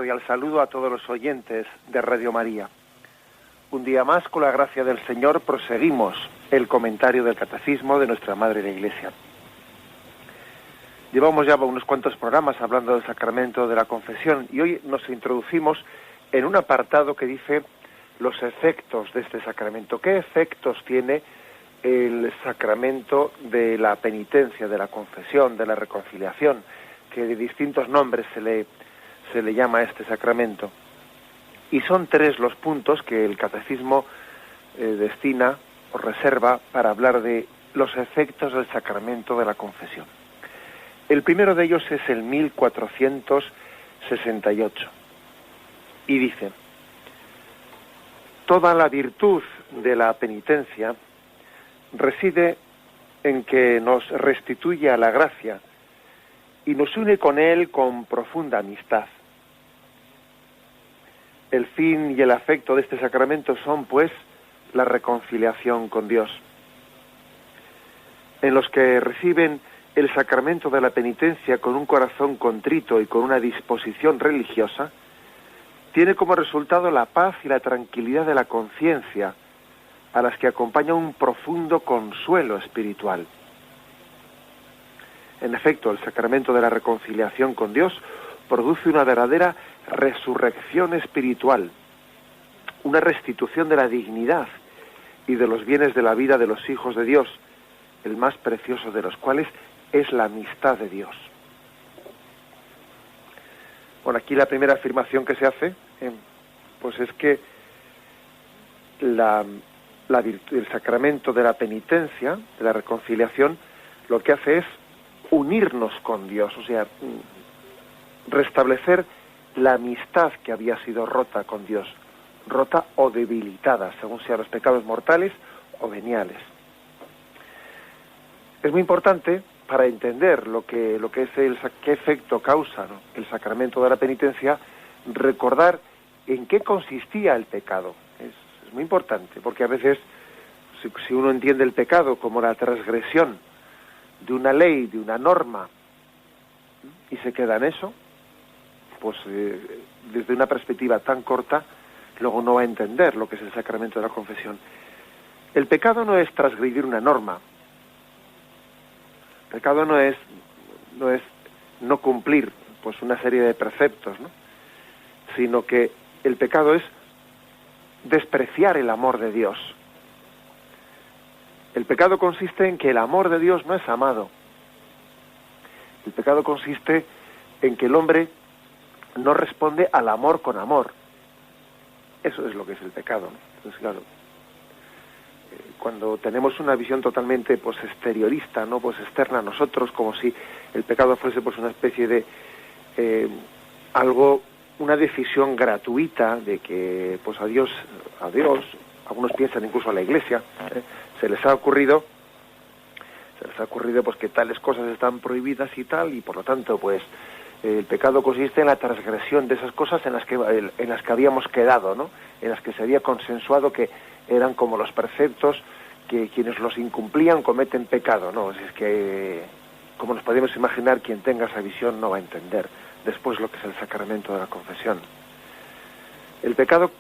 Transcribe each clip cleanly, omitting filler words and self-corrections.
Al saludo a todos los oyentes de Radio María. Un día más, con la gracia del Señor, proseguimos el comentario del Catecismo de nuestra Madre la Iglesia. Llevamos ya unos cuantos programas hablando del sacramento de la confesión y hoy nos introducimos en un apartado que dice los efectos de este sacramento. ¿Qué efectos tiene el sacramento de la penitencia, de la confesión, de la reconciliación, que de distintos nombres se le llama a este sacramento? Y son 3 los puntos que el Catecismo destina o reserva para hablar de los efectos del sacramento de la confesión. El primero de ellos es el 1468 y dice: toda la virtud de la penitencia reside en que nos restituye a la gracia y nos une con Él con profunda amistad. El fin y el afecto de este sacramento son, pues, la reconciliación con Dios. En los que reciben el sacramento de la penitencia con un corazón contrito y con una disposición religiosa, tiene como resultado la paz y la tranquilidad de la conciencia, a las que acompaña un profundo consuelo espiritual. En efecto, el sacramento de la reconciliación con Dios produce una verdadera resurrección espiritual, una restitución de la dignidad y de los bienes de la vida de los hijos de Dios, el más precioso de los cuales es la amistad de Dios. Bueno, aquí la primera afirmación que se hace, pues es que el sacramento de la penitencia, de la reconciliación, lo que hace es unirnos con Dios, o sea, restablecer la amistad que había sido rota con Dios, rota o debilitada, según sean los pecados mortales o veniales. Es muy importante para entender lo que es qué efecto causa, ¿no?, el sacramento de la penitencia, recordar en qué consistía el pecado. Es muy importante, porque a veces si uno entiende el pecado como la transgresión de una ley, de una norma, y se queda en eso, pues desde una perspectiva tan corta, luego no va a entender lo que es el sacramento de la confesión. El pecado no es transgredir una norma. El pecado no es no cumplir pues una serie de preceptos, ¿no?, sino que el pecado es despreciar el amor de Dios. El pecado consiste en que el amor de Dios no es amado. El pecado consiste en que el hombre no responde al amor con amor. Eso es lo que es el pecado, ¿no? Entonces, claro, cuando tenemos una visión totalmente pues exteriorista, no pues externa a nosotros, como si el pecado fuese pues una especie de una decisión gratuita de que pues a Dios, algunos piensan incluso a la Iglesia, se les ha ocurrido pues que tales cosas están prohibidas y tal, y por lo tanto pues el pecado consiste en la transgresión de esas cosas en las que habíamos quedado, ¿no?, en las que se había consensuado que eran como los preceptos, que quienes los incumplían cometen pecado. No, es que, como nos podemos imaginar, quien tenga esa visión no va a entender después lo que es el sacramento de la confesión. El pecado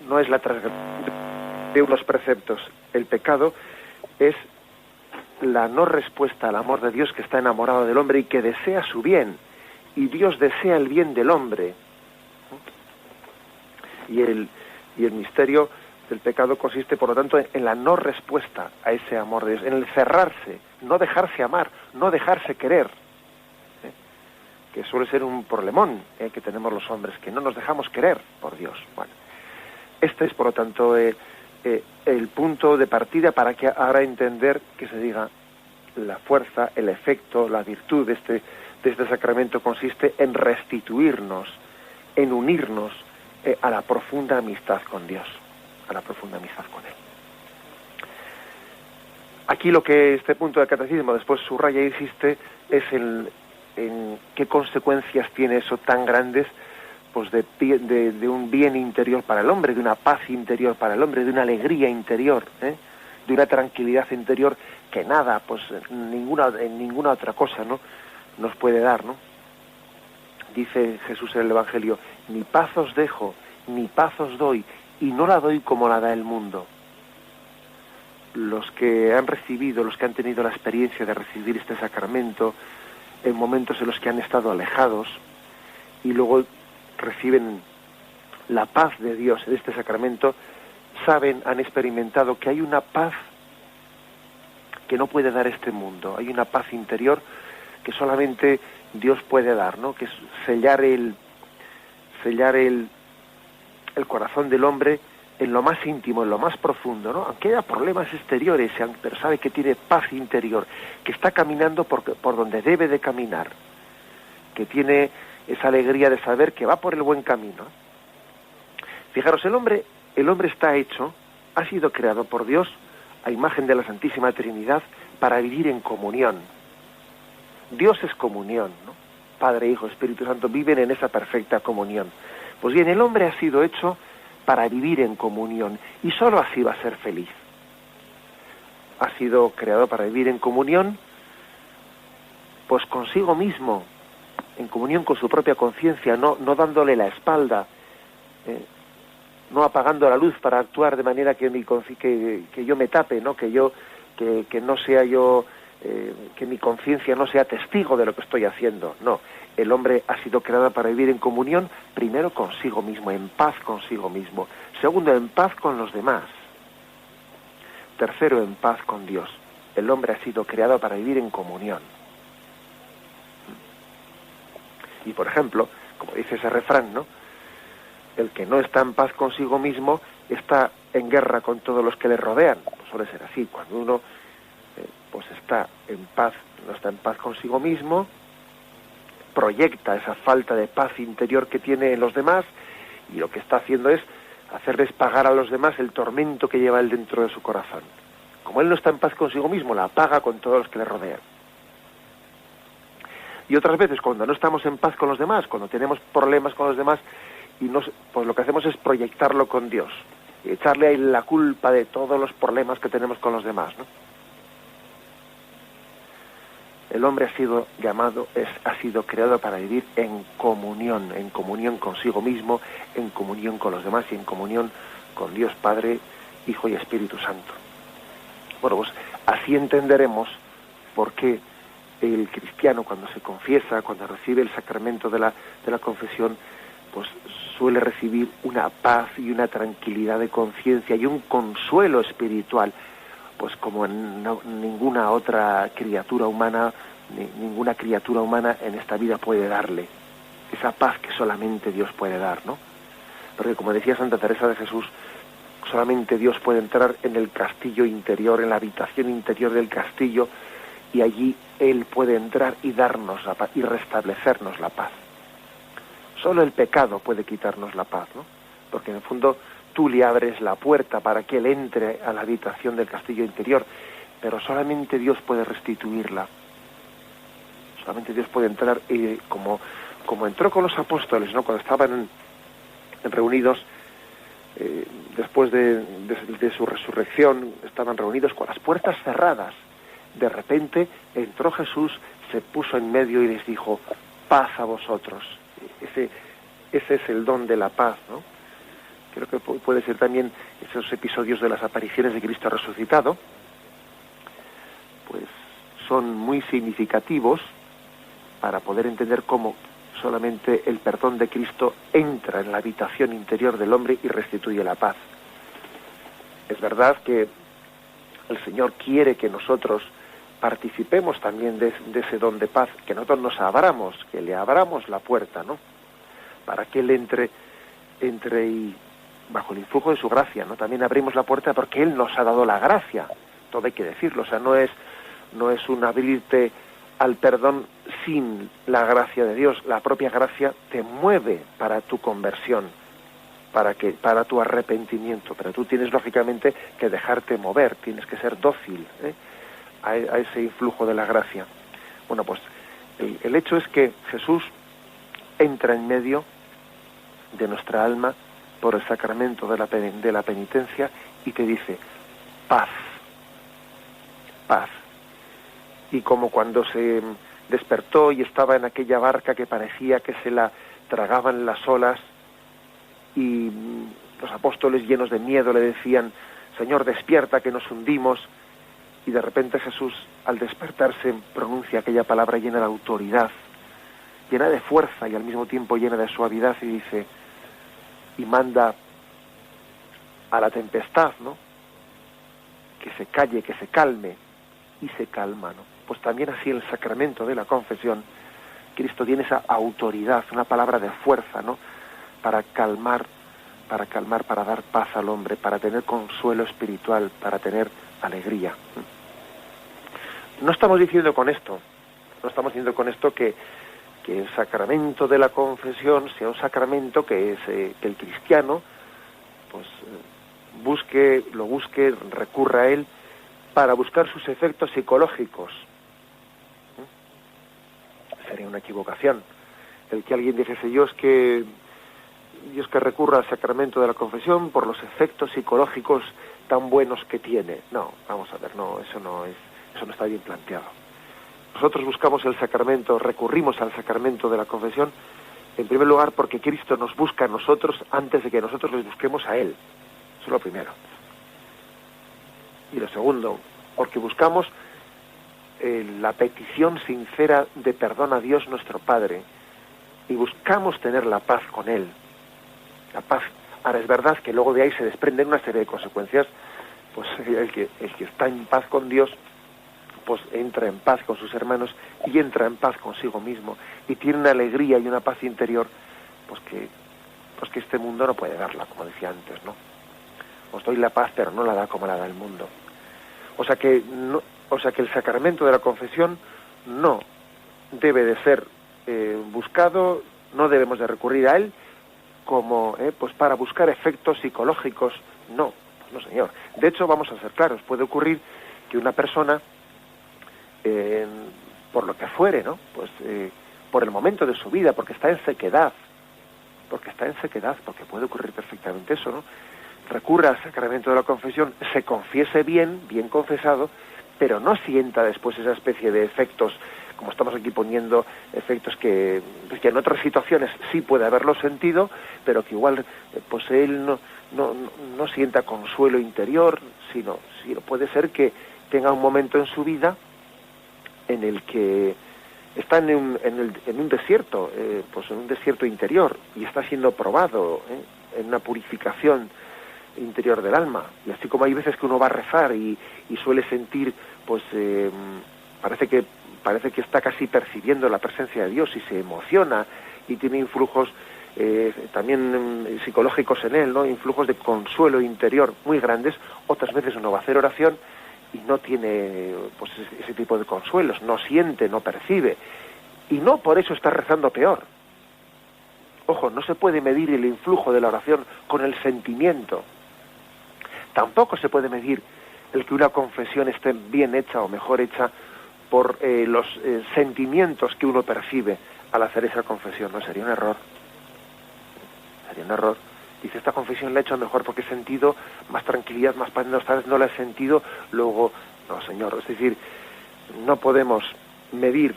no es la transgresión de unos preceptos. El pecado es la no respuesta al amor de Dios, que está enamorado del hombre y que desea su bien. Y Dios desea el bien del hombre. Y el misterio del pecado consiste, por lo tanto, en la no respuesta a ese amor de Dios, en el cerrarse, no dejarse amar, no dejarse querer, que suele ser un problemón que tenemos los hombres, que no nos dejamos querer por Dios. Bueno, este es, por lo tanto, el punto de partida para que ahora entender que se diga la fuerza, el efecto, la virtud de este sacramento consiste en restituirnos, en unirnos a la profunda amistad con Dios, a la profunda amistad con Él. Aquí lo que este punto del catecismo después subraya e insiste es en qué consecuencias tiene eso tan grandes, pues de un bien interior para el hombre, de una paz interior para el hombre, de una alegría interior, de una tranquilidad interior que nada, pues ninguna otra cosa, ¿no?, nos puede dar, ¿no? Dice Jesús en el Evangelio: mi paz os dejo, mi paz os doy, y no la doy como la da el mundo. Los que han recibido, los que han tenido la experiencia de recibir este sacramento, en momentos en los que han estado alejados, y luego reciben la paz de Dios en este sacramento, saben, han experimentado que hay una paz que no puede dar este mundo. Hay una paz interior que solamente Dios puede dar, ¿no? Que es sellar el corazón del hombre en lo más íntimo, en lo más profundo, ¿no? Aunque haya problemas exteriores, pero sabe que tiene paz interior, que está caminando por donde debe de caminar, que tiene esa alegría de saber que va por el buen camino. Fijaros, el hombre está hecho, ha sido creado por Dios a imagen de la Santísima Trinidad para vivir en comunión. Dios es comunión, ¿no? Padre, Hijo, Espíritu Santo viven en esa perfecta comunión. Pues bien, el hombre ha sido hecho para vivir en comunión, y sólo así va a ser feliz. Ha sido creado para vivir en comunión, pues consigo mismo, en comunión con su propia conciencia, no dándole la espalda, no apagando la luz para actuar de manera que yo me tape, ¿no? Que no sea yo, que mi conciencia no sea testigo de lo que estoy haciendo. No, el hombre ha sido creado para vivir en comunión, primero consigo mismo, en paz consigo mismo. Segundo, en paz con los demás. Tercero, en paz con Dios. El hombre ha sido creado para vivir en comunión. Y por ejemplo, como dice ese refrán, ¿no? El que no está en paz consigo mismo está en guerra con todos los que le rodean. Pues suele ser así. Cuando uno pues está en paz, no está en paz consigo mismo, proyecta esa falta de paz interior que tiene en los demás, y lo que está haciendo es hacerles pagar a los demás el tormento que lleva él dentro de su corazón. Como él no está en paz consigo mismo, la paga con todos los que le rodean. Y otras veces, cuando no estamos en paz con los demás, cuando tenemos problemas con los demás, pues lo que hacemos es proyectarlo con Dios, y echarle a él la culpa de todos los problemas que tenemos con los demás, ¿no? El hombre ha sido creado para vivir en comunión consigo mismo, en comunión con los demás y en comunión con Dios Padre, Hijo y Espíritu Santo. Bueno, pues así entenderemos por qué el cristiano, cuando se confiesa, cuando recibe el sacramento de la confesión, pues suele recibir una paz y una tranquilidad de conciencia y un consuelo espiritual, pues como ninguna otra criatura humana, ninguna criatura humana en esta vida puede darle. Esa paz que solamente Dios puede dar, ¿no? Porque como decía Santa Teresa de Jesús, solamente Dios puede entrar en el castillo interior, en la habitación interior del castillo, y allí Él puede entrar y darnos la paz y restablecernos la paz. Solo el pecado puede quitarnos la paz, ¿no? Porque en el fondo tú le abres la puerta para que Él entre a la habitación del castillo interior, pero solamente Dios puede restituirla. Solamente Dios puede entrar, como entró con los apóstoles, ¿no? Cuando estaban reunidos, después de su resurrección, estaban reunidos con las puertas cerradas. De repente entró Jesús, se puso en medio y les dijo: paz a vosotros. Ese es el don de la paz, ¿no? Creo que puede ser también esos episodios de las apariciones de Cristo resucitado, pues son muy significativos para poder entender cómo solamente el perdón de Cristo entra en la habitación interior del hombre y restituye la paz. Es verdad que el Señor quiere que nosotros participemos también de ese don de paz, que nosotros nos abramos, que le abramos la puerta, ¿no? Para que Él entre y bajo el influjo de su gracia, ¿no? También abrimos la puerta porque Él nos ha dado la gracia, todo hay que decirlo, o sea, no es un abrirte al perdón sin la gracia de Dios. La propia gracia te mueve para tu conversión, para tu arrepentimiento, pero tú tienes lógicamente que dejarte mover, tienes que ser dócil, a ese influjo de la gracia. Bueno, pues el hecho es que Jesús entra en medio de nuestra alma por el sacramento de la penitencia y te dice: paz, paz. Y como cuando se despertó y estaba en aquella barca que parecía que se la tragaban las olas, y los apóstoles llenos de miedo le decían: Señor, despierta, que nos hundimos. Y de repente Jesús, al despertarse, pronuncia aquella palabra llena de autoridad, llena de fuerza y al mismo tiempo llena de suavidad, y dice, y manda a la tempestad, ¿no?, que se calle, que se calme, y se calma, ¿no? Pues también así el sacramento de la confesión, Cristo tiene esa autoridad, una palabra de fuerza, ¿no?, para calmar, para dar paz al hombre, para tener consuelo espiritual, para tener alegría. No estamos diciendo con esto que el sacramento de la confesión sea un sacramento que el cristiano pues lo busque, recurra a él para buscar sus efectos psicológicos. Sería una equivocación el que alguien dijese: yo es que recurro al sacramento de la confesión por los efectos psicológicos tan buenos que tiene. No, vamos a ver, no, eso no está bien planteado. Nosotros buscamos el sacramento, recurrimos al sacramento de la confesión, en primer lugar porque Cristo nos busca a nosotros antes de que nosotros les busquemos a Él. Eso es lo primero. Y lo segundo, porque buscamos la petición sincera de perdón a Dios nuestro Padre, y buscamos tener la paz con Él. La paz. Ahora, es verdad que luego de ahí se desprenden una serie de consecuencias. Pues el que está en paz con Dios, pues entra en paz con sus hermanos y entra en paz consigo mismo, y tiene una alegría y una paz interior pues que este mundo no puede darla, como decía antes, ¿no? Os doy la paz, pero no la da como la da el mundo. O sea que el sacramento de la confesión no debe de ser buscado, no debemos de recurrir a él como pues para buscar efectos psicológicos. No, no, señor. De hecho, vamos a ser claros, puede ocurrir que una persona, por lo que fuere, ¿no?, pues por el momento de su vida, porque está en sequedad, porque puede ocurrir perfectamente eso, ¿no?, recurra al sacramento de la confesión, se confiese bien confesado, pero no sienta después esa especie de efectos, como estamos aquí poniendo, efectos que en otras situaciones sí puede haberlo sentido, pero que igual pues él no sienta consuelo interior, sino puede ser que tenga un momento en su vida en el que está en un desierto, pues en un desierto interior, y está siendo probado en una purificación interior del alma. Y así como hay veces que uno va a rezar y suele sentir, pues parece que está casi percibiendo la presencia de Dios y se emociona y tiene influjos también psicológicos en él, ¿no?, influjos de consuelo interior muy grandes. Otras veces uno va a hacer oración y no tiene pues ese tipo de consuelos, no siente, no percibe, y no por eso está rezando peor. Ojo, no se puede medir el influjo de la oración con el sentimiento. Tampoco se puede medir el que una confesión esté bien hecha o mejor hecha por los sentimientos que uno percibe al hacer esa confesión. No, sería un error. Sería un error. Dice, esta confesión la he hecho mejor porque he sentido más tranquilidad, más paz. No, esta vez no la he sentido, luego... No, señor. Es decir, no podemos medir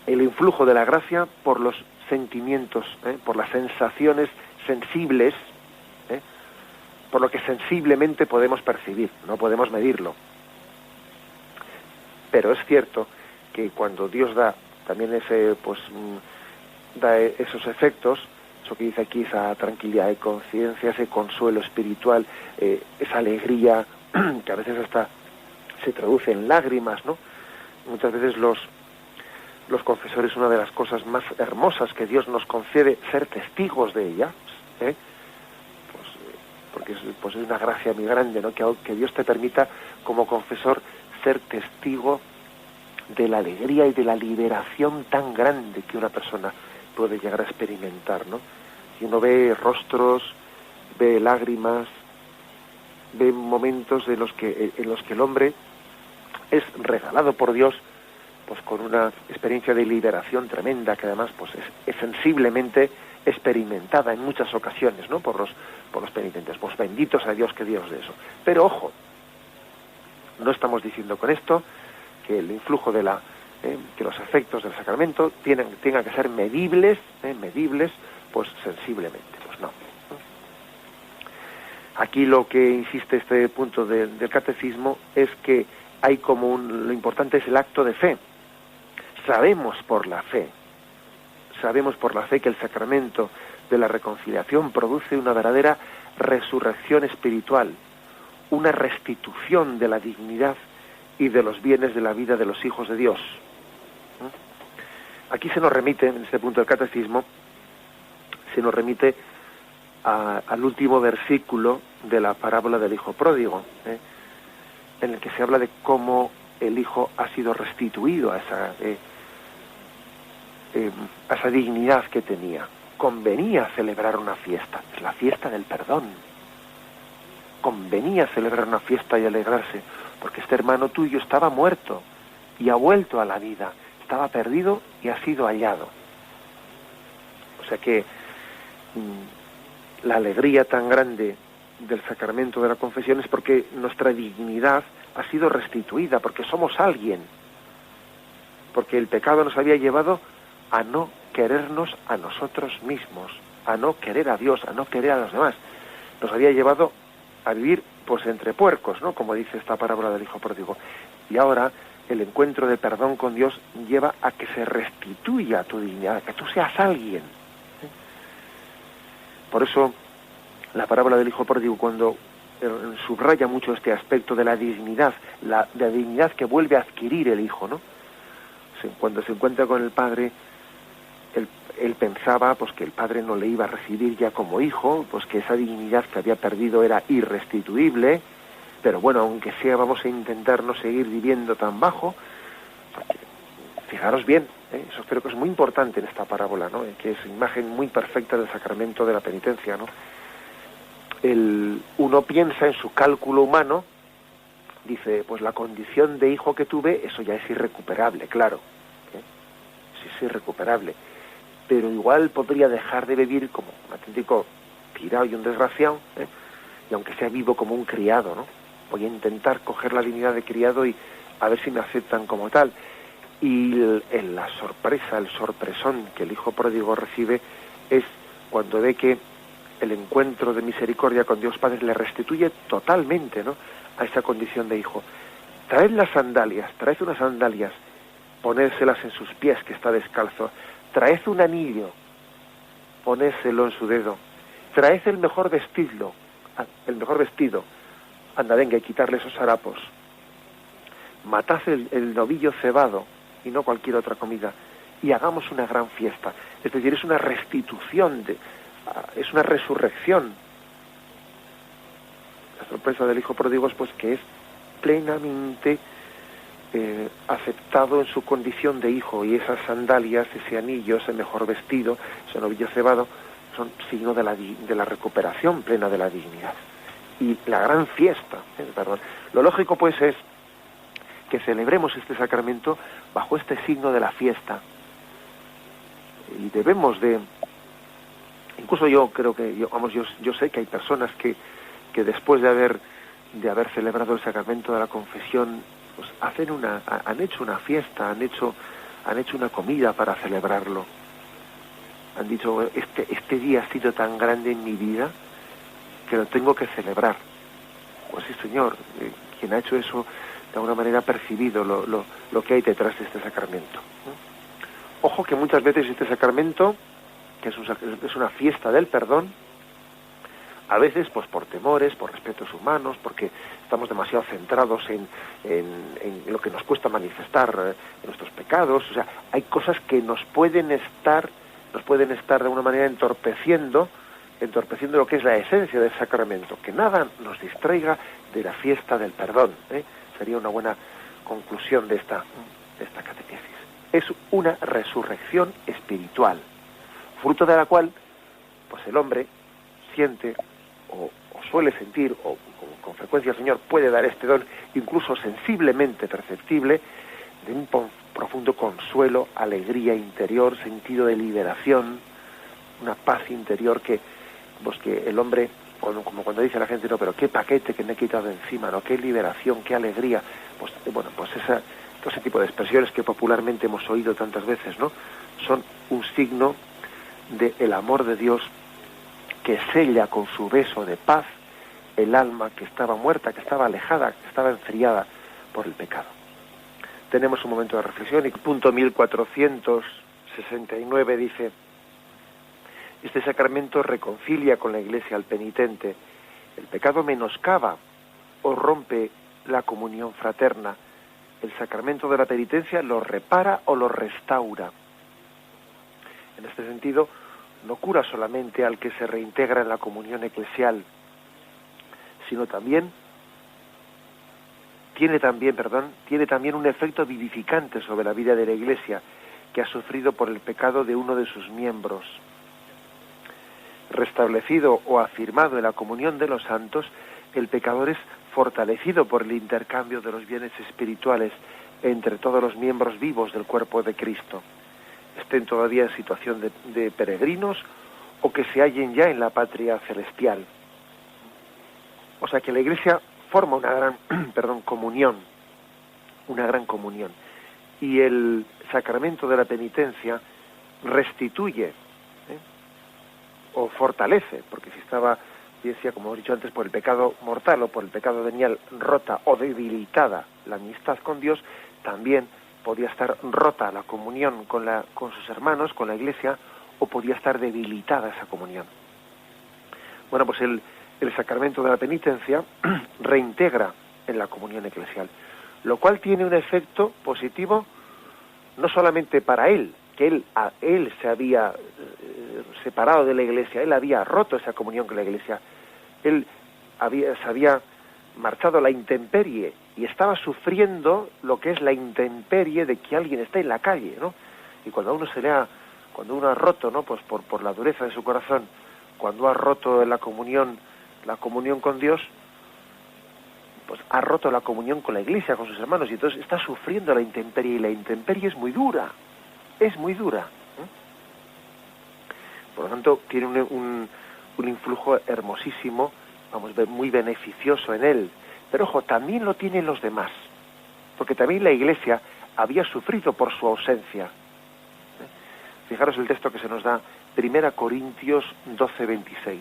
el influjo de la gracia por los sentimientos, por las sensaciones sensibles, por lo que sensiblemente podemos percibir. No podemos medirlo. Pero es cierto que cuando Dios da también da esos efectos, eso que dice aquí, esa tranquilidad de conciencia, ese consuelo espiritual, esa alegría que a veces hasta se traduce en lágrimas, ¿no? Muchas veces los confesores, una de las cosas más hermosas que Dios nos concede, ser testigos de ella, porque es una gracia muy grande, ¿no?, que Dios te permita como confesor ser testigo de la alegría y de la liberación tan grande que una persona puede llegar a experimentar, ¿no? Y uno ve rostros, ve lágrimas, ve momentos en los que el hombre es regalado por Dios, pues con una experiencia de liberación tremenda, que además pues es sensiblemente experimentada en muchas ocasiones, ¿no?, por los penitentes. Pues benditos a Dios, que Dios de eso. Pero ojo, no estamos diciendo con esto que el influjo de que los efectos del sacramento tengan que ser medibles, pues sensiblemente, pues no. Aquí lo que insiste este punto del catecismo es que hay como lo importante es el acto de fe. Sabemos por la fe que el sacramento de la reconciliación produce una verdadera resurrección espiritual, una restitución de la dignidad y de los bienes de la vida de los hijos de Dios. Aquí se nos remite, en este punto del catecismo, se nos remite al último versículo de la parábola del hijo pródigo, en el que se habla de cómo el hijo ha sido restituido a esa dignidad que tenía. Convenía celebrar una fiesta, es la fiesta del perdón. Convenía celebrar una fiesta y alegrarse, porque este hermano tuyo estaba muerto y ha vuelto a la vida, estaba perdido y ha sido hallado. O sea que la alegría tan grande del sacramento de la confesión es porque nuestra dignidad ha sido restituida, porque somos alguien, porque el pecado nos había llevado a no querernos a nosotros mismos, a no querer a Dios, a no querer a los demás. Nos había llevado a vivir pues entre puercos, ¿no? Como dice esta parábola del hijo pródigo. Y ahora el encuentro de perdón con Dios lleva a que se restituya tu dignidad, a que tú seas alguien. Por eso la parábola del hijo pródigo, cuando subraya mucho este aspecto de la dignidad, la dignidad que vuelve a adquirir el hijo, ¿no? Cuando se encuentra con el padre, él pensaba pues que el padre no le iba a recibir ya como hijo, pues que esa dignidad que había perdido era irrestituible, pero bueno, aunque sea, vamos a intentar no seguir viviendo tan bajo. Fijaros bien, eso creo que es muy importante en esta parábola, ¿no? Que es imagen muy perfecta del sacramento de la penitencia, ¿no? Uno piensa en su cálculo humano, dice, pues la condición de hijo que tuve, eso ya es irrecuperable, claro, sí es irrecuperable, pero igual podría dejar de vivir como un auténtico tirado y un desgraciado, y aunque sea vivo como un criado, ¿no? Voy a intentar coger la dignidad de criado y a ver si me aceptan como tal. Y la sorpresa, el sorpresón que el hijo pródigo recibe es cuando ve que el encuentro de misericordia con Dios Padre le restituye totalmente, ¿no?, a esa condición de hijo. Traed las sandalias, traed unas sandalias, ponérselas en sus pies, que está descalzo. Traed un anillo, ponéselo en su dedo. Traed el mejor vestido, anda, venga, y quitarle esos harapos. Matad el novillo cebado, y no cualquier otra comida, y hagamos una gran fiesta. Es decir, es una restitución, es una resurrección. La sorpresa del hijo pródigo es pues que es plenamente aceptado en su condición de hijo, y esas sandalias, ese anillo, ese mejor vestido, ese novillo cebado, son signo de la recuperación plena de la dignidad. Y la gran fiesta, perdón. Lo lógico pues es que celebremos este sacramento bajo este signo de la fiesta. Y debemos de... Incluso yo creo que, yo sé que hay personas que después de haber celebrado el sacramento de la confesión, pues han hecho una fiesta, han hecho una comida para celebrarlo. Han dicho, este día ha sido tan grande en mi vida que lo tengo que celebrar. Pues sí, Señor, quien ha hecho eso de alguna manera ha percibido lo que hay detrás de este sacramento. Ojo que muchas veces este sacramento, que es una fiesta del perdón, a veces pues por temores, por respetos humanos, porque estamos demasiado centrados en lo que nos cuesta manifestar nuestros pecados. O sea, hay cosas que nos pueden estar de alguna manera entorpeciendo lo que es la esencia del sacramento. Que nada nos distraiga de la fiesta del perdón, sería una buena conclusión de esta catequesis. Es una resurrección espiritual, fruto de la cual pues el hombre siente o suele sentir, o con frecuencia el Señor puede dar este don, incluso sensiblemente perceptible, de un profundo consuelo, alegría interior, sentido de liberación, una paz interior que el hombre, como cuando dice la gente, no, pero qué paquete que me he quitado de encima, no, qué liberación, qué alegría, pues todo ese tipo de expresiones que popularmente hemos oído tantas veces, ¿no?, son un signo del amor de Dios que sella con su beso de paz el alma que estaba muerta, que estaba alejada, que estaba enfriada por el pecado. Tenemos un momento de reflexión y punto 1469 dice: este sacramento reconcilia con la Iglesia al penitente. El pecado menoscaba o rompe la comunión fraterna. El sacramento de la penitencia lo repara o lo restaura. En este sentido, no cura solamente al que se reintegra en la comunión eclesial, sino también tiene también un efecto vivificante sobre la vida de la Iglesia, que ha sufrido por el pecado de uno de sus miembros. Restablecido o afirmado en la comunión de los santos, el pecador es fortalecido por el intercambio de los bienes espirituales entre todos los miembros vivos del cuerpo de Cristo, estén todavía en situación de peregrinos o que se hallen ya en la patria celestial. O sea que la Iglesia forma una gran comunión, y el sacramento de la penitencia restituye, o fortalece, porque si estaba, decía, como he dicho antes, por el pecado mortal o por el pecado venial rota o debilitada la amistad con Dios, también podía estar rota la comunión con sus hermanos, con la Iglesia, o podía estar debilitada esa comunión. Bueno, pues el sacramento de la penitencia reintegra en la comunión eclesial, lo cual tiene un efecto positivo no solamente para él, que él se había separado de la Iglesia, él había roto esa comunión con la Iglesia, se había marchado a la intemperie y estaba sufriendo lo que es la intemperie de que alguien está en la calle, ¿no? Y cuando uno ha roto, ¿no? Pues por la dureza de su corazón, cuando ha roto la comunión con Dios, pues ha roto la comunión con la Iglesia, con sus hermanos, y entonces está sufriendo la intemperie, y la intemperie es muy dura. Por lo tanto, tiene un influjo hermosísimo, muy beneficioso en él. Pero ojo, también lo tienen los demás, porque también la Iglesia había sufrido por su ausencia. Fijaros el texto que se nos da, 1 Corintios 12:26.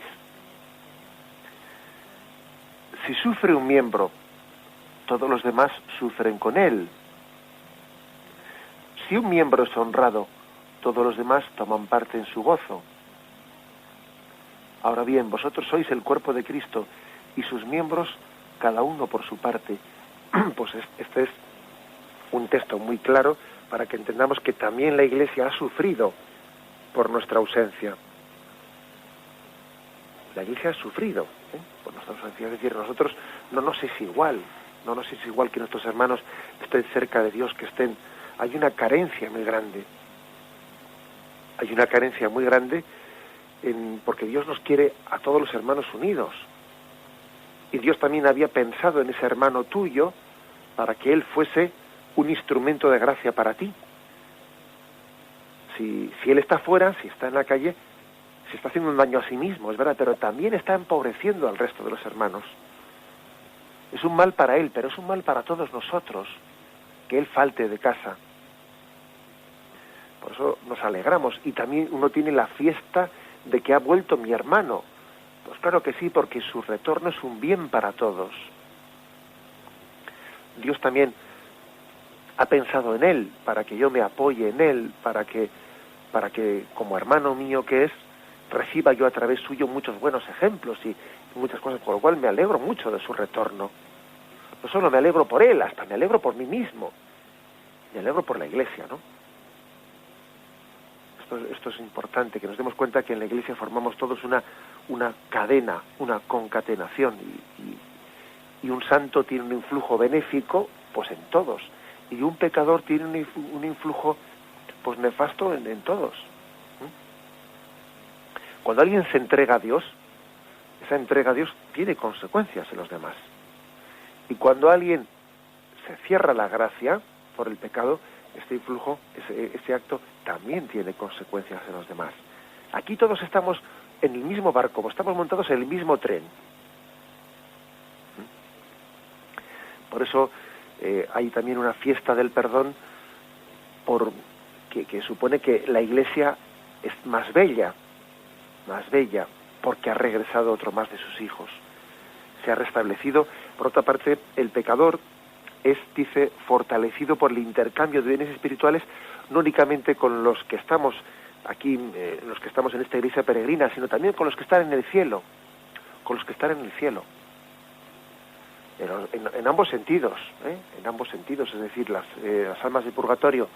Si sufre un miembro, todos los demás sufren con él. Si un miembro es honrado, todos los demás toman parte en su gozo. Ahora bien, vosotros sois el cuerpo de Cristo y sus miembros, cada uno por su parte. Pues este es un texto muy claro para que entendamos que también la Iglesia ha sufrido por nuestra ausencia. La Iglesia ha sufrido por nuestra ausencia. Es decir, nosotros no nos es igual que nuestros hermanos estén cerca de Dios, que estén. Hay una carencia muy grande. Porque Dios nos quiere a todos los hermanos unidos. Y Dios también había pensado en ese hermano tuyo para que él fuese un instrumento de gracia para ti. Si él está fuera, si está en la calle, se está haciendo un daño a sí mismo, es verdad, pero también está empobreciendo al resto de los hermanos. Es un mal para él, pero es un mal para todos nosotros, que él falte de casa. Por eso nos alegramos, y también uno tiene la fiesta de que ha vuelto mi hermano. Pues claro que sí, porque su retorno es un bien para todos. Dios también ha pensado en él, para que yo me apoye en él, para que como hermano mío que es, reciba yo a través suyo muchos buenos ejemplos y muchas cosas, por lo cual me alegro mucho de su retorno. No solo me alegro por él, hasta me alegro por mí mismo. Me alegro por la Iglesia, ¿no? Esto es importante, que nos demos cuenta que en la Iglesia formamos todos una cadena, una concatenación, y un santo tiene un influjo benéfico, pues en todos, y un pecador tiene un influjo, pues nefasto en todos. Cuando alguien se entrega a Dios, esa entrega a Dios tiene consecuencias en los demás. Y cuando alguien se cierra la gracia por el pecado, este influjo, ese acto también tiene consecuencias en los demás. Aquí todos estamos en el mismo barco, estamos montados en el mismo tren. Por eso hay también una fiesta del perdón que supone que la Iglesia es más bella, porque ha regresado otro más de sus hijos. se ha restablecido. Por otra parte, el pecador es, dice, fortalecido por el intercambio de bienes espirituales, no únicamente con los que estamos aquí, los que estamos en esta iglesia peregrina, sino también con los que están en el cielo, con los que están en el cielo. En ambos sentidos, en ambos sentidos, es decir, las almas de purgatorio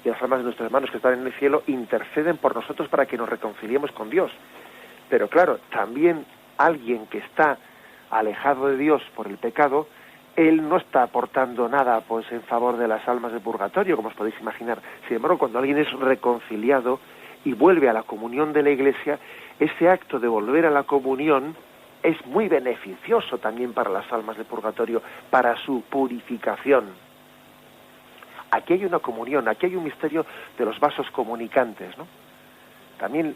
y las almas de nuestros hermanos que están en el cielo interceden por nosotros para que nos reconciliemos con Dios. Pero claro, también alguien que está alejado de Dios por el pecado, él no está aportando nada pues en favor de las almas de purgatorio, como os podéis imaginar. Sin embargo, cuando alguien es reconciliado y vuelve a la comunión de la Iglesia, ese acto de volver a la comunión es muy beneficioso también para las almas de purgatorio, para su purificación. Aquí hay una comunión, aquí hay un misterio de los vasos comunicantes, ¿no? También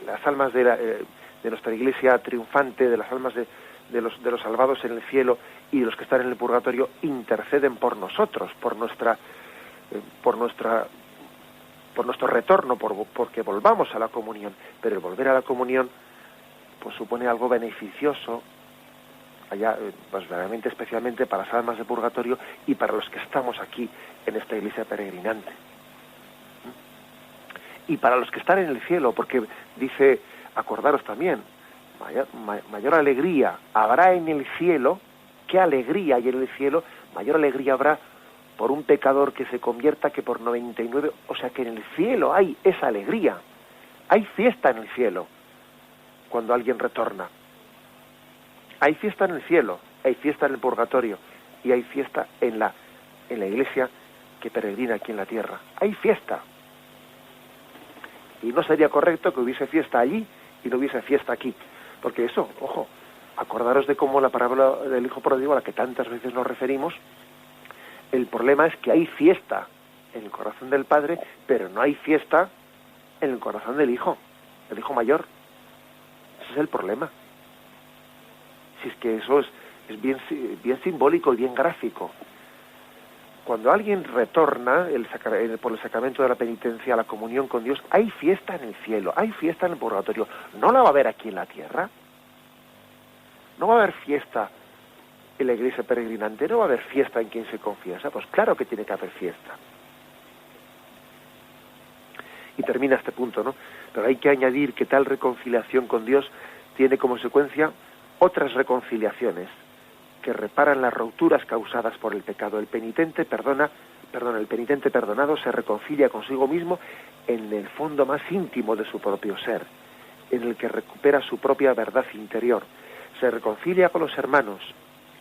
las almas de nuestra Iglesia triunfante, de las almas de los salvados en el cielo y de los que están en el purgatorio, interceden por nosotros, por nuestro retorno, porque volvamos a la comunión. Pero el volver a la comunión pues supone algo beneficioso allá, pues realmente especialmente para las almas de purgatorio y para los que estamos aquí en esta iglesia peregrinante. Y para los que están en el cielo, porque dice, acordaros también, mayor alegría habrá en el cielo, qué alegría hay en el cielo, mayor alegría habrá por un pecador que se convierta que por 99, o sea que en el cielo hay esa alegría, hay fiesta en el cielo cuando alguien retorna. Hay fiesta en el cielo, hay fiesta en el purgatorio y hay fiesta en la iglesia que peregrina aquí en la tierra. Hay fiesta. Y no sería correcto que hubiese fiesta allí y no hubiese fiesta aquí. Porque eso, ojo, acordaros de cómo la parábola del hijo pródigo, a la que tantas veces nos referimos, el problema es que hay fiesta en el corazón del padre, pero no hay fiesta en el corazón del hijo mayor. Ese es el problema. Si es que eso es bien simbólico y bien gráfico. Cuando alguien retorna por el sacramento de la penitencia a la comunión con Dios, hay fiesta en el cielo, hay fiesta en el purgatorio. ¿No la va a haber aquí en la tierra? ¿No va a haber fiesta en la iglesia peregrinante? ¿No va a haber fiesta en quien se confiesa? Pues claro que tiene que haber fiesta. Y termina este punto, ¿no? Pero hay que añadir que tal reconciliación con Dios tiene como consecuencia otras reconciliaciones que reparan las rupturas causadas por el pecado. El penitente perdonado se reconcilia consigo mismo en el fondo más íntimo de su propio ser, en el que recupera su propia verdad interior. Se reconcilia con los hermanos,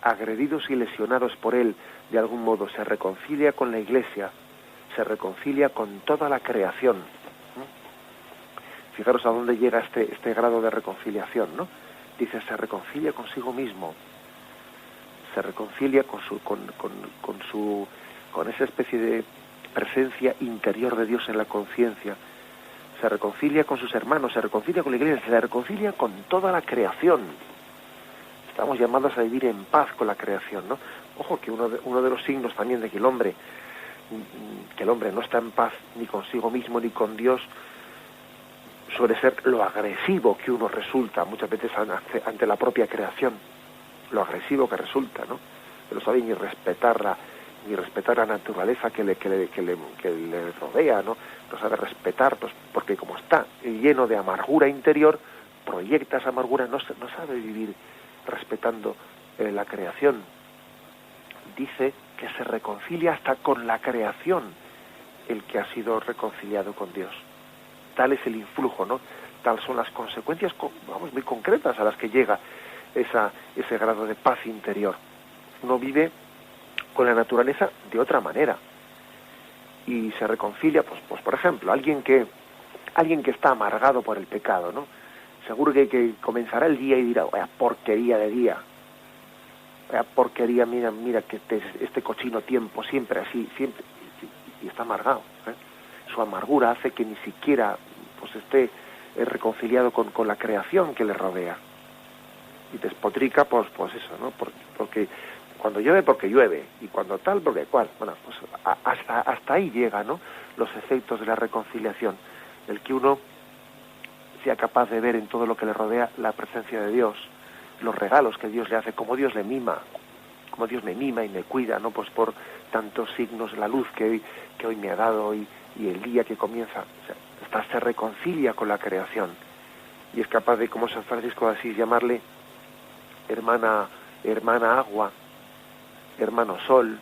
agredidos y lesionados por él de algún modo. Se reconcilia con la Iglesia, se reconcilia con toda la creación. Fijaros a dónde llega este grado de reconciliación, ¿no? Dice, se reconcilia consigo mismo, se reconcilia con esa especie de presencia interior de Dios en la conciencia, se reconcilia con sus hermanos, se reconcilia con la Iglesia, se reconcilia con toda la creación. Estamos llamados a vivir en paz con la creación, ¿no? Ojo, que uno de los signos también de que el hombre no está en paz ni consigo mismo ni con Dios suele ser lo agresivo que uno resulta muchas veces ante la propia creación, lo agresivo que resulta, ¿no? Que no sabe ni respetar la naturaleza que le rodea, ¿no? No sabe respetar, pues, porque como está lleno de amargura interior, proyecta esa amargura, no sabe vivir respetando la creación. Dice que se reconcilia hasta con la creación el que ha sido reconciliado con Dios. Tal es el influjo, ¿no? Tal son las consecuencias, muy concretas a las que llega ese grado de paz interior. Uno vive con la naturaleza de otra manera y se reconcilia, pues por ejemplo, alguien que está amargado por el pecado, ¿no? Seguro que comenzará el día y dirá, vaya porquería de día, vaya porquería, mira que este cochino tiempo, siempre así, siempre, y está amargado, ¿eh? Su amargura hace que ni siquiera pues esté reconciliado con la creación que le rodea. Y despotrica, pues eso, ¿no? Porque cuando llueve, porque llueve, y cuando tal, porque cual. Bueno, pues hasta ahí llega, ¿no? Los efectos de la reconciliación, el que uno sea capaz de ver en todo lo que le rodea la presencia de Dios, los regalos que Dios le hace, como Dios le mima, como Dios me mima y me cuida, ¿no? Pues por tantos signos, la luz que hoy me ha dado y el día que comienza. O sea, hasta se reconcilia con la creación y es capaz de, como San Francisco de Asís, llamarle hermana agua, hermano sol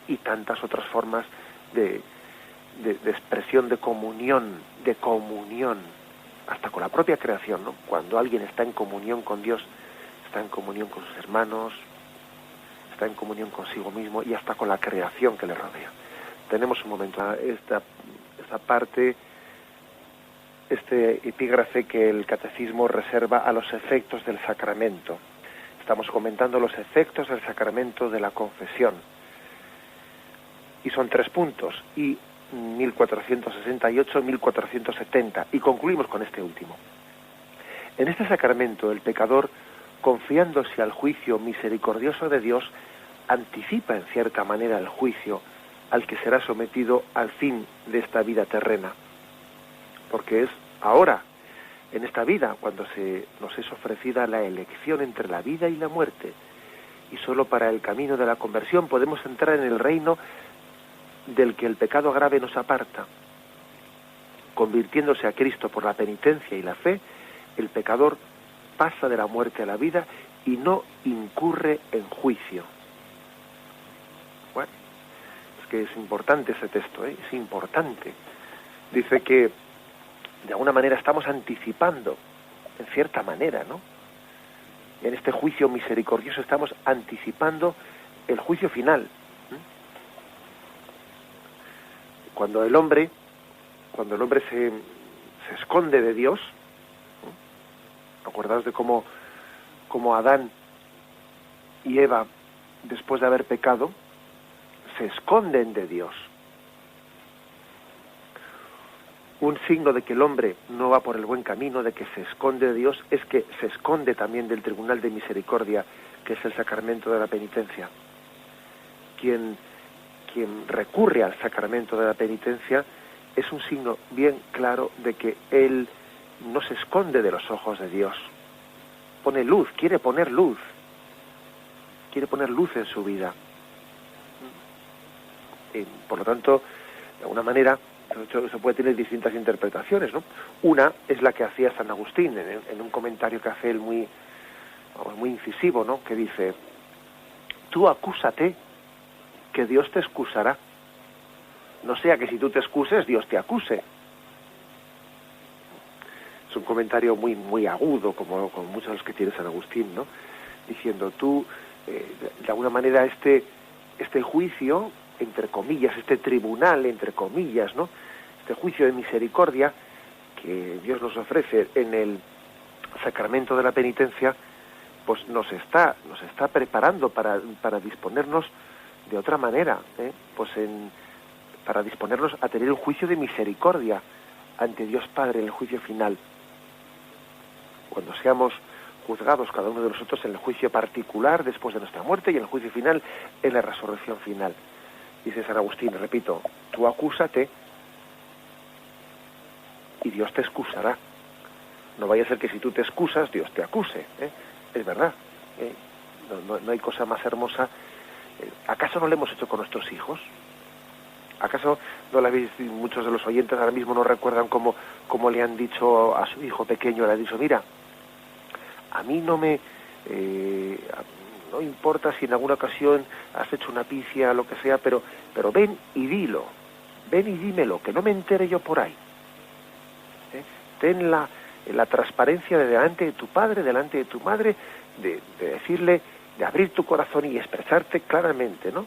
y tantas otras formas de expresión de comunión, hasta con la propia creación, ¿no? Cuando alguien está en comunión con Dios, está en comunión con sus hermanos, está en comunión consigo mismo y hasta con la creación que le rodea. Tenemos un momento, esta parte, este epígrafe que el catecismo reserva a los efectos del sacramento. Estamos comentando los efectos del sacramento de la confesión. Y son 3 puntos, y 1468, 1470, y concluimos con este último. En este sacramento, el pecador, confiándose al juicio misericordioso de Dios, anticipa en cierta manera el juicio al que será sometido al fin de esta vida terrena, porque es ahora, en esta vida, cuando nos es ofrecida la elección entre la vida y la muerte, y solo para el camino de la conversión podemos entrar en el reino del que el pecado grave nos aparta. Convirtiéndose a Cristo por la penitencia y la fe, el pecador pasa de la muerte a la vida y no incurre en juicio. Bueno, es que es importante ese texto, es importante. Dice que de alguna manera estamos anticipando, en cierta manera, ¿no? En este juicio misericordioso estamos anticipando el juicio final. Cuando el hombre se esconde de Dios, acordaos de cómo Adán y Eva, después de haber pecado, se esconden de Dios. Un signo de que el hombre no va por el buen camino, de que se esconde de Dios, es que se esconde también del tribunal de misericordia, que es el sacramento de la penitencia. Quien recurre al sacramento de la penitencia es un signo bien claro de que él no se esconde de los ojos de Dios. Pone luz, quiere poner luz en su vida. Por lo tanto, de alguna manera, eso puede tener distintas interpretaciones, ¿no? Una es la que hacía San Agustín en un comentario que hace él muy incisivo, ¿no? Que dice: tú acúsate, que Dios te excusará. No sea que si tú te excuses, Dios te acuse. Es un comentario muy agudo, como muchos de los que tiene San Agustín, ¿no? Diciendo tú, de alguna manera, este juicio, entre comillas, este tribunal, entre comillas, ¿no? Este juicio de misericordia que Dios nos ofrece en el sacramento de la penitencia, pues nos está preparando para disponernos de otra manera, para disponernos a tener un juicio de misericordia ante Dios Padre en el juicio final. Cuando seamos juzgados cada uno de nosotros en el juicio particular después de nuestra muerte y en el juicio final en la resurrección final. Dice San Agustín, repito, tú acúsate y Dios te excusará. No vaya a ser que si tú te excusas, Dios te acuse. Es verdad. No hay cosa más hermosa. ¿Acaso no lo hemos hecho con nuestros hijos? ¿Acaso no lo habéis, muchos de los oyentes ahora mismo no recuerdan cómo le han dicho a su hijo pequeño, le han dicho, mira, a mí no importa si en alguna ocasión has hecho una pifia, lo que sea, pero ven y dilo, ven y dímelo, que no me entere yo por ahí. Ten la transparencia de delante de tu padre, delante de tu madre, de decirle, de abrir tu corazón y expresarte claramente, ¿no?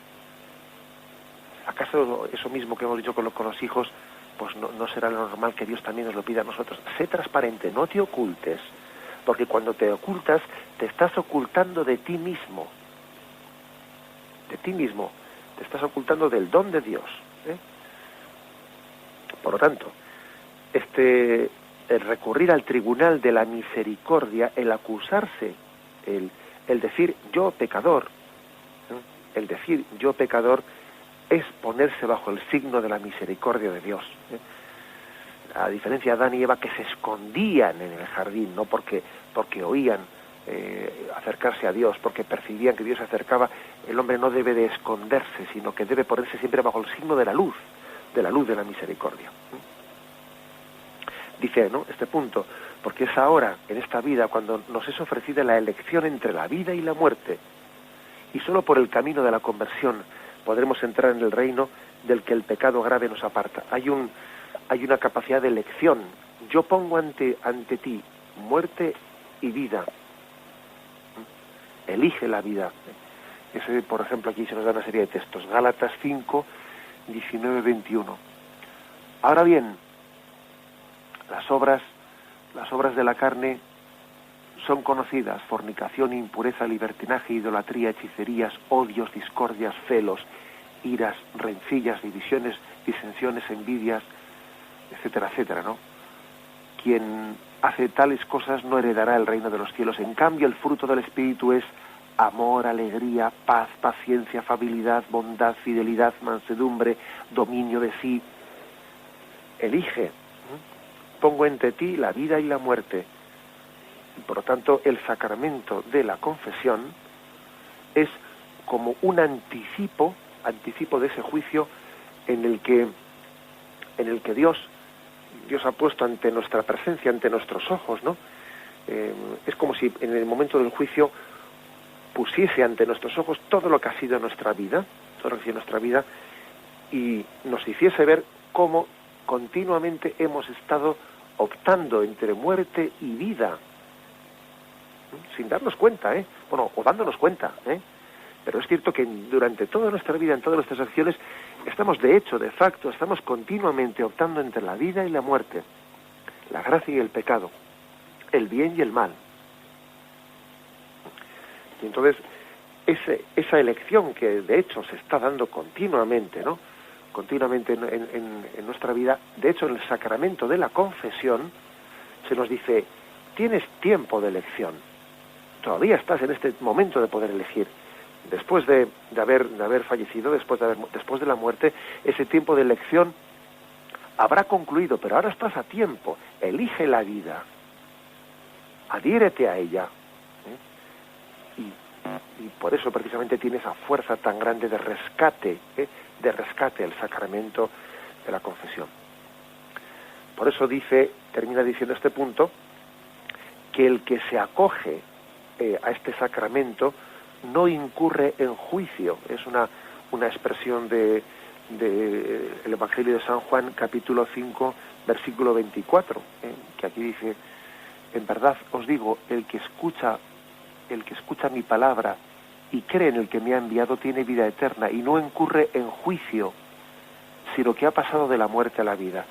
¿Acaso eso mismo que hemos dicho con los hijos, pues no será lo normal que Dios también nos lo pida a nosotros? Sé transparente, no te ocultes, porque cuando te ocultas, te estás ocultando de ti mismo. De ti mismo. Te estás ocultando del don de Dios. Por lo tanto, el recurrir al tribunal de la misericordia, el acusarse, el decir yo pecador, el decir yo pecador, es ponerse bajo el signo de la misericordia de Dios. a diferencia de Adán y Eva, que se escondían en el jardín, no porque oían acercarse a Dios, porque percibían que Dios se acercaba. El hombre no debe de esconderse, sino que debe ponerse siempre bajo el signo de la luz de la misericordia. Dice, ¿no?, este punto, porque es ahora, en esta vida, cuando nos es ofrecida la elección entre la vida y la muerte, y solo por el camino de la conversión podremos entrar en el reino del que el pecado grave nos aparta. Hay una capacidad de elección. Yo pongo ante ti muerte y vida. Elige la vida. Ese, por ejemplo, aquí se nos da una serie de textos. Gálatas 5, 19, 21. Ahora bien, las obras de la carne son conocidas: fornicación, impureza, libertinaje, idolatría, hechicerías, odios, discordias, celos, iras, rencillas, divisiones, disensiones, envidias, etcétera, etcétera, ¿no? Quien hace tales cosas no heredará el reino de los cielos. En cambio, el fruto del Espíritu es amor, alegría, paz, paciencia, afabilidad, bondad, fidelidad, mansedumbre, dominio de sí. Elige. Pongo entre ti la vida y la muerte. Por lo tanto, el sacramento de la confesión es como un anticipo de ese juicio en el que Dios ha puesto ante nuestra presencia, ante nuestros ojos, ¿no? Es como si en el momento del juicio pusiese ante nuestros ojos todo lo que ha sido nuestra vida, y nos hiciese ver cómo continuamente hemos estado optando entre muerte y vida, sin darnos cuenta, o dándonos cuenta, pero es cierto que durante toda nuestra vida, en todas nuestras acciones, estamos de hecho, de facto, estamos continuamente optando entre la vida y la muerte, la gracia y el pecado, el bien y el mal. Y entonces, esa elección que de hecho se está dando continuamente, ¿no?, continuamente en nuestra vida, de hecho en el sacramento de la confesión se nos dice: tienes tiempo de elección, todavía estás en este momento de poder elegir. Después de haber fallecido, después de la muerte, ese tiempo de elección habrá concluido, pero ahora estás a tiempo. Elige la vida, adhiérete a ella, y por eso precisamente tiene esa fuerza tan grande de rescate el sacramento de la confesión. Por eso termina diciendo este punto, que el que se acoge a este sacramento no incurre en juicio. Es una expresión del Evangelio de San Juan, capítulo 5, versículo 24, que aquí dice: en verdad os digo, el que escucha mi palabra y cree en el que me ha enviado tiene vida eterna y no incurre en juicio, sino que ha pasado de la muerte a la vida.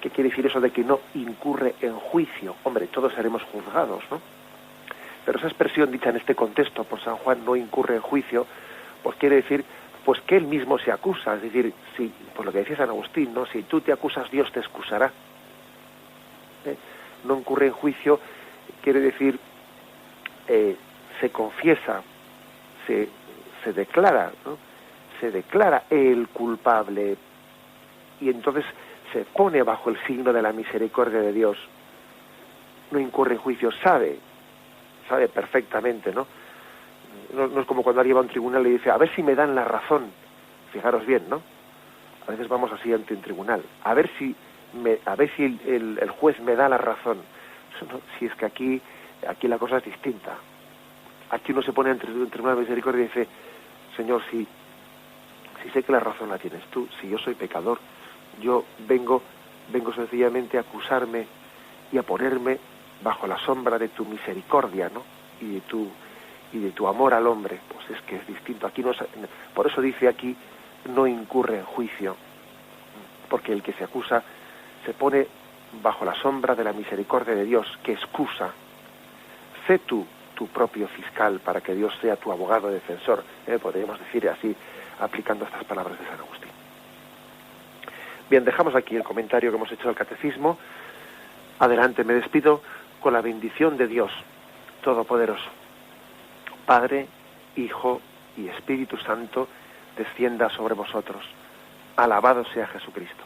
¿Qué quiere decir eso de que no incurre en juicio? Hombre, todos seremos juzgados, ¿no? Pero esa expresión dicha en este contexto por San Juan, no incurre en juicio, pues quiere decir pues que él mismo se acusa. Es decir, si, por lo que decía San Agustín, ¿no?, si tú te acusas, Dios te excusará. No incurre en juicio quiere decir se confiesa, se declara, ¿no?, se declara el culpable, y entonces se pone bajo el signo de la misericordia de Dios. No incurre en juicio, sabe perfectamente, ¿no? No es como cuando alguien va a un tribunal y dice: a ver si me dan la razón. Fijaros bien, ¿no? A veces vamos así ante un tribunal, a ver si el juez me da la razón. No, si es que aquí la cosa es distinta. Aquí uno se pone ante un tribunal de misericordia y dice: Señor, si sé que la razón la tienes tú, si yo soy pecador, yo vengo sencillamente a acusarme y a ponerme bajo la sombra de tu misericordia, ¿no?, y de tu amor al hombre. Pues es que es distinto. Aquí por eso dice aquí: no incurre en juicio, porque el que se acusa se pone bajo la sombra de la misericordia de Dios, que excusa. Sé tú tu propio fiscal para que Dios sea tu abogado defensor, podríamos decir así, aplicando estas palabras de San Agustín. Bien, dejamos aquí el comentario que hemos hecho del Catecismo. Adelante, me despido con la bendición de Dios Todopoderoso. Padre, Hijo y Espíritu Santo, descienda sobre vosotros. Alabado sea Jesucristo.